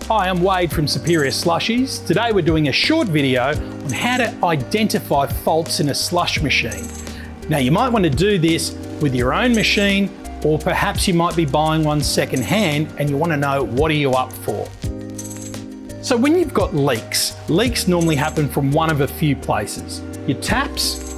Hi, I'm Wade from Superior Slushies. Today we're doing a short video on how to identify faults in a slush machine. Now you might want to do this with your own machine, or perhaps you might be buying one second hand and you want to know what are you up for. So when you've got leaks normally happen from one of a few places. Your taps.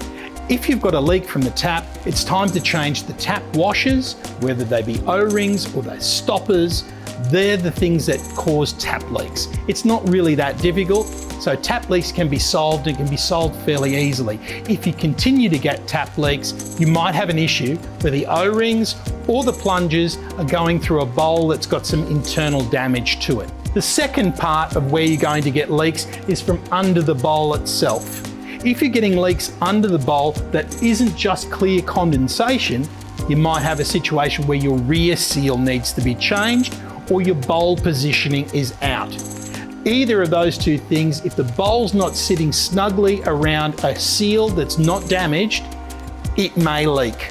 If you've got a leak from the tap, it's time to change the tap washers, whether they be O-rings or those stoppers. They're the things that cause tap leaks. It's not really that difficult, so tap leaks can be solved and can be solved fairly easily. If you continue to get tap leaks, you might have an issue where the O-rings or the plungers are going through a bowl that's got some internal damage to it. The second part of where you're going to get leaks is from under the bowl itself. If you're getting leaks under the bowl that isn't just clear condensation, you might have a situation where your rear seal needs to be changed or your bowl positioning is out. Either of those two things, if the bowl's not sitting snugly around a seal that's not damaged, it may leak.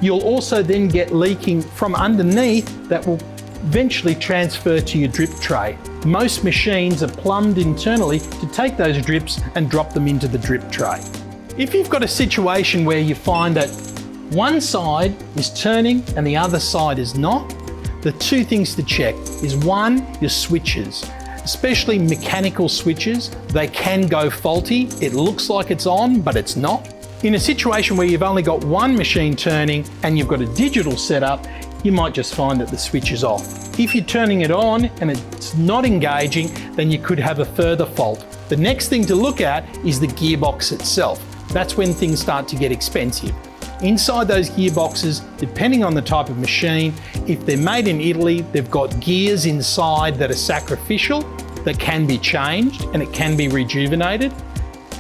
You'll also then get leaking from underneath that will eventually transfer to your drip tray. Most machines are plumbed internally to take those drips and drop them into the drip tray. If you've got a situation where you find that one side is turning and the other side is not, the two things to check is one, your switches. Especially mechanical switches, they can go faulty. It looks like it's on, but it's not. In a situation where you've only got one machine turning and you've got a digital setup, you might just find that the switch is off. If you're turning it on and it's not engaging, then you could have a further fault. The next thing to look at is the gearbox itself. That's when things start to get expensive. Inside those gearboxes, depending on the type of machine, if they're made in Italy, they've got gears inside that are sacrificial, that can be changed and it can be rejuvenated.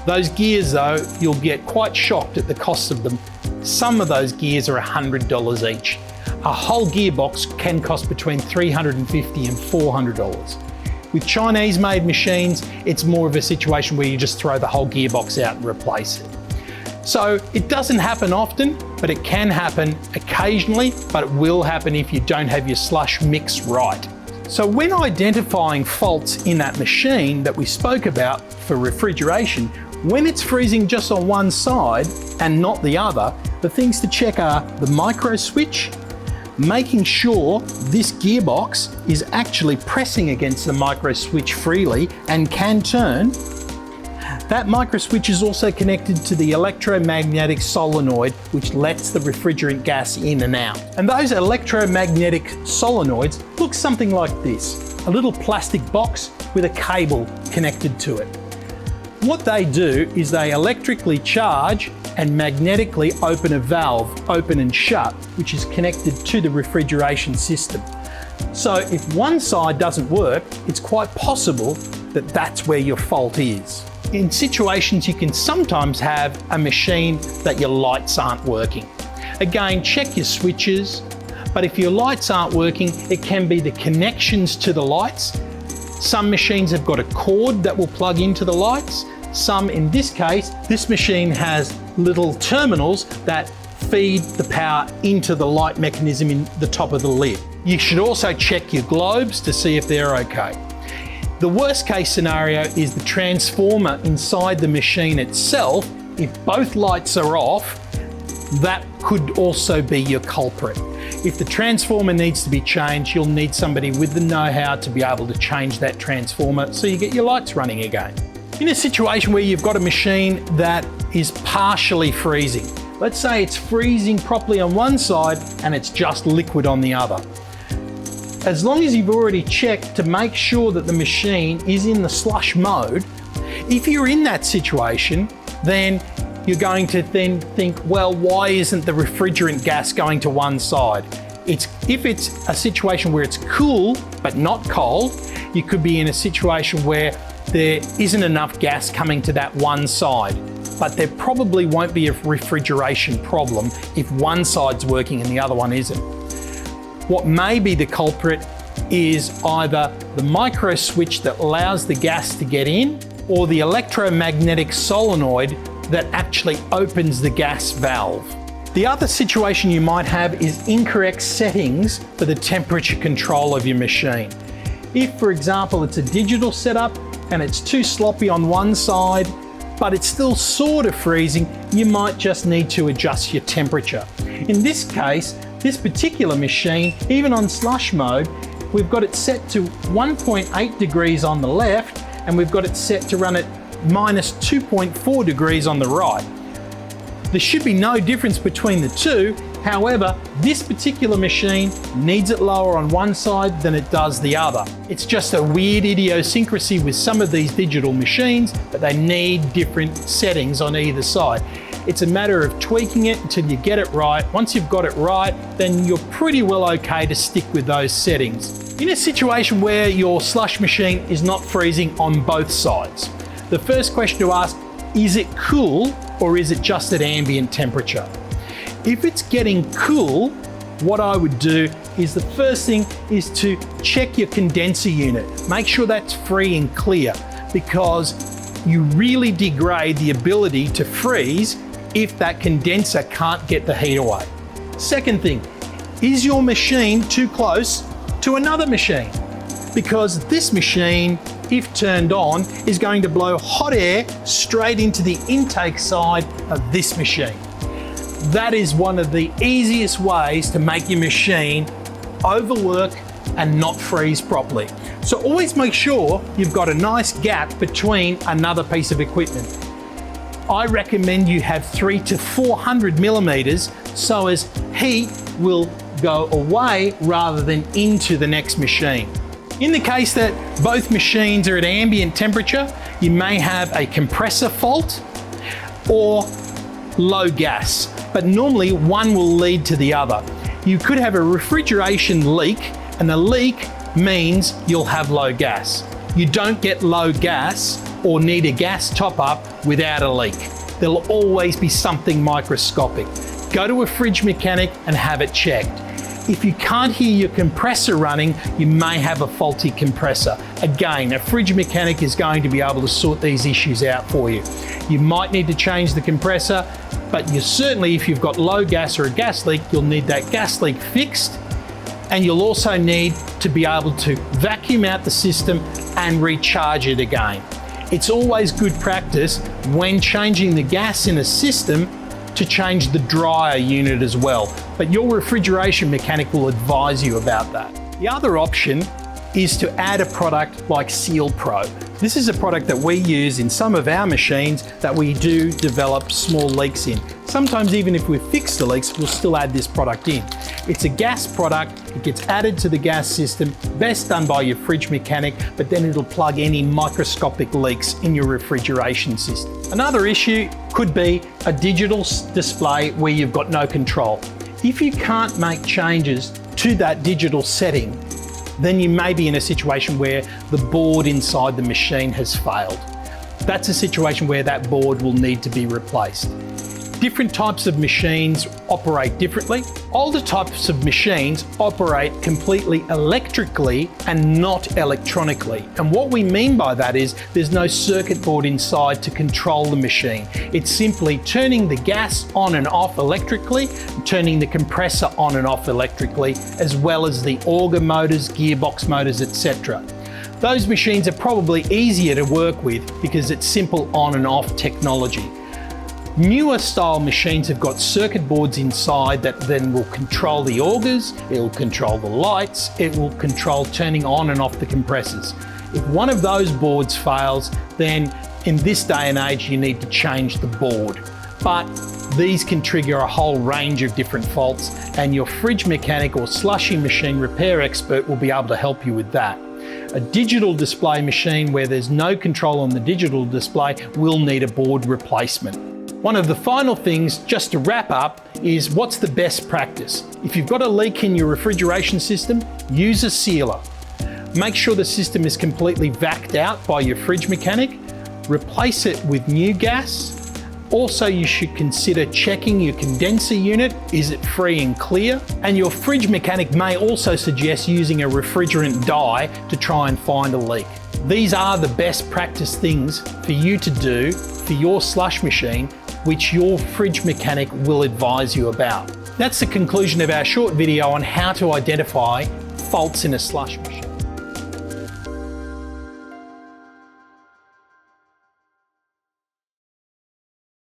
Those gears though, you'll get quite shocked at the cost of them. Some of those gears are $100 each. A whole gearbox can cost between $350 and $400. With Chinese made machines, it's more of a situation where you just throw the whole gearbox out and replace it. So it doesn't happen often, but it can happen occasionally, but it will happen if you don't have your slush mix right. So when identifying faults in that machine that we spoke about for refrigeration, when it's freezing just on one side and not the other, the things to check are the micro switch, making sure this gearbox is actually pressing against the micro switch freely and can turn. That micro switch is also connected to the electromagnetic solenoid, which lets the refrigerant gas in and out. And those electromagnetic solenoids look something like this, a little plastic box with a cable connected to it. What they do is they electrically charge and magnetically open a valve, open and shut, which is connected to the refrigeration system. So if one side doesn't work, it's quite possible that that's where your fault is. In situations, you can sometimes have a machine that your lights aren't working. Again, check your switches, but if your lights aren't working, it can be the connections to the lights. Some machines have got a cord that will plug into the lights. Some, in this case, this machine has little terminals that feed the power into the light mechanism in the top of the lid. You should also check your globes to see if they're okay. The worst case scenario is the transformer inside the machine itself. If both lights are off, that could also be your culprit. If the transformer needs to be changed, you'll need somebody with the know-how to be able to change that transformer so you get your lights running again. In a situation where you've got a machine that is partially freezing, let's say it's freezing properly on one side and it's just liquid on the other. As long as you've already checked to make sure that the machine is in the slush mode, if you're in that situation, then you're going to then think, well, why isn't the refrigerant gas going to one side? If it's a situation where it's cool but not cold, you could be in a situation where there isn't enough gas coming to that one side. But there probably won't be a refrigeration problem if one side's working and the other one isn't. What may be the culprit is either the micro switch that allows the gas to get in, or the electromagnetic solenoid that actually opens the gas valve. The other situation you might have is incorrect settings for the temperature control of your machine. If, for example, it's a digital setup and it's too sloppy on one side, but it's still sort of freezing, you might just need to adjust your temperature. In this case, this particular machine, even on slush mode, we've got it set to 1.8 degrees on the left, and we've got it set to run at minus 2.4 degrees on the right. There should be no difference between the two. However, this particular machine needs it lower on one side than it does the other. It's just a weird idiosyncrasy with some of these digital machines, but they need different settings on either side. It's a matter of tweaking it until you get it right. Once you've got it right, then you're pretty well okay to stick with those settings. In a situation where your slush machine is not freezing on both sides, the first question to ask, is it cool or is it just at ambient temperature? If it's getting cool, what I would do is the first thing is to check your condenser unit. Make sure that's free and clear, because you really degrade the ability to freeze if that condenser can't get the heat away. Second thing, is your machine too close to another machine? Because this machine, if turned on, is going to blow hot air straight into the intake side of this machine. That is one of the easiest ways to make your machine overwork and not freeze properly. So always make sure you've got a nice gap between another piece of equipment. I recommend you have 300 to 400 millimeters so as heat will go away rather than into the next machine. In the case that both machines are at ambient temperature, you may have a compressor fault or low gas, but normally one will lead to the other. You could have a refrigeration leak, and the leak means you'll have low gas. You don't get low gas or need a gas top-up without a leak. There'll always be something microscopic. Go to a fridge mechanic and have it checked. If you can't hear your compressor running, you may have a faulty compressor. Again, a fridge mechanic is going to be able to sort these issues out for you. You might need to change the compressor, but you certainly, if you've got low gas or a gas leak, you'll need that gas leak fixed, and you'll also need to be able to vacuum out the system and recharge it again. It's always good practice when changing the gas in a system to change the dryer unit as well, but your refrigeration mechanic will advise you about that. The other option is to add a product like Seal Pro. This is a product that we use in some of our machines that we do develop small leaks in. Sometimes even if we've fixed the leaks, we'll still add this product in. It's a gas product, it gets added to the gas system, best done by your fridge mechanic, but then it'll plug any microscopic leaks in your refrigeration system. Another issue could be a digital display where you've got no control. If you can't make changes to that digital setting, then you may be in a situation where the board inside the machine has failed. That's a situation where that board will need to be replaced. Different types of machines operate differently. Older types of machines operate completely electrically and not electronically. And what we mean by that is there's no circuit board inside to control the machine. It's simply turning the gas on and off electrically, turning the compressor on and off electrically, as well as the Auger motors, Gearbox motors, etc. Those machines are probably easier to work with because it's simple on and off technology. Newer style machines have got circuit boards inside that then will control the augers, it will control the lights, it will control turning on and off the compressors. If one of those boards fails, then in this day and age you need to change the board. But these can trigger a whole range of different faults, and your fridge mechanic or slushy machine repair expert will be able to help you with that. A digital display machine where there's no control on the digital display will need a board replacement. One of the final things, just to wrap up, is what's the best practice? If you've got a leak in your refrigeration system, use a sealer. Make sure the system is completely vacuumed out by your fridge mechanic. Replace it with new gas. Also, you should consider checking your condenser unit. Is it free and clear? And your fridge mechanic may also suggest using a refrigerant dye to try and find a leak. These are the best practice things for you to do for your slush machine, which your fridge mechanic will advise you about. That's the conclusion of our short video on how to identify faults in a slush machine.